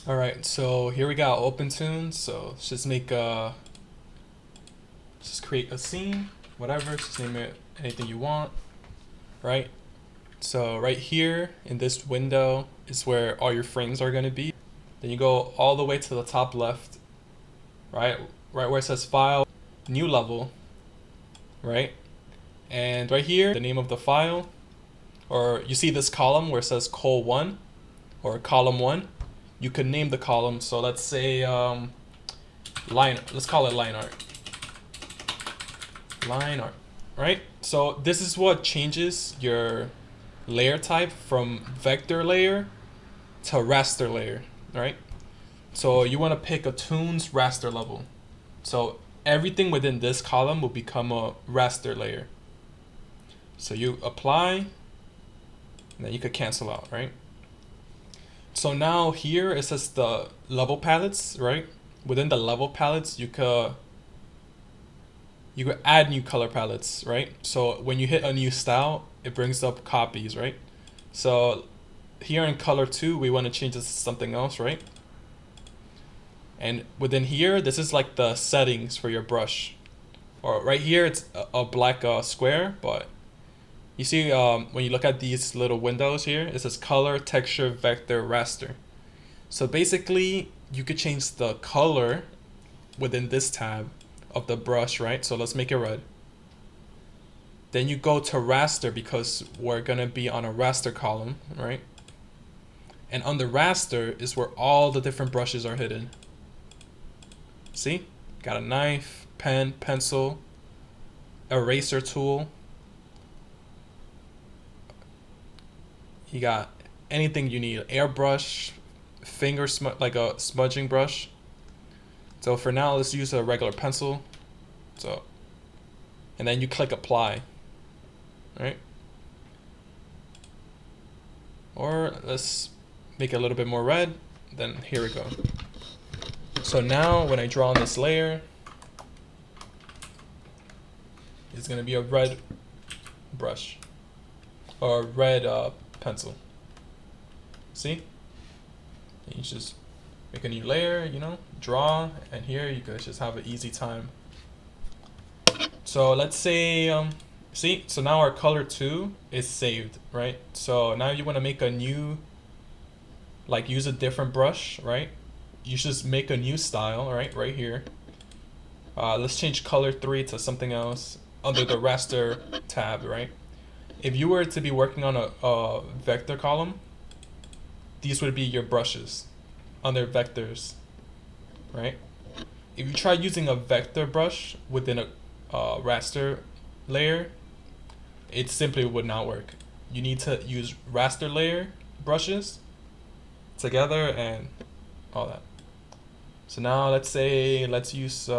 All right, so here we got OpenToonz. So let's just make just create a scene, whatever. Just name it anything you want, right? So right here in this window is where all your frames are gonna be. Then you go all the way to the top left, right? Right where it says File, New Level, right? And right here, the name of the file, or you see this column where it says col1 or column 1. You could name the column. So let's say line. Let's call it line art. Line art, right? So this is what changes your layer type from vector layer to raster layer, right? So you want to pick a Toonz raster level. So everything within this column will become a raster layer. So you apply, and then you could cancel out, right? So now here it says the level palettes, right? Within the level palettes, you could add new color palettes, right? So when you hit a new style, it brings up copies, right? So here in color 2, we want to change this to something else, right? And within here, this is like the settings for your brush. Or right here, it's a black square, but you see when you look at these little windows here, it says color, texture, vector, raster. So basically, you could change the color within this tab of the brush, right? So let's make it red. Then you go to raster because we're gonna be on a raster column, right? And under raster is where all the different brushes are hidden. See? Got a knife, pen, pencil, eraser tool. You got anything you need, airbrush, finger like a smudging brush. So for now, let's use a regular pencil. So, and then you click apply, right? Or let's make it a little bit more red. Then here we go. So now when I draw on this layer, it's gonna be a red brush or a red pencil. See? You just make a new layer, you know, draw, and here you could just have an easy time. So let's say, see, so now our color 2 is saved, right? So now you want to make a new, like use a different brush, right? You just make a new style, right here. Let's change color 3 to something else under the raster tab, right? If you were to be working on a vector column, these would be your brushes under vectors, right? If you try using a vector brush within a raster layer, it simply would not work. You need to use raster layer brushes together and all that. So now let's use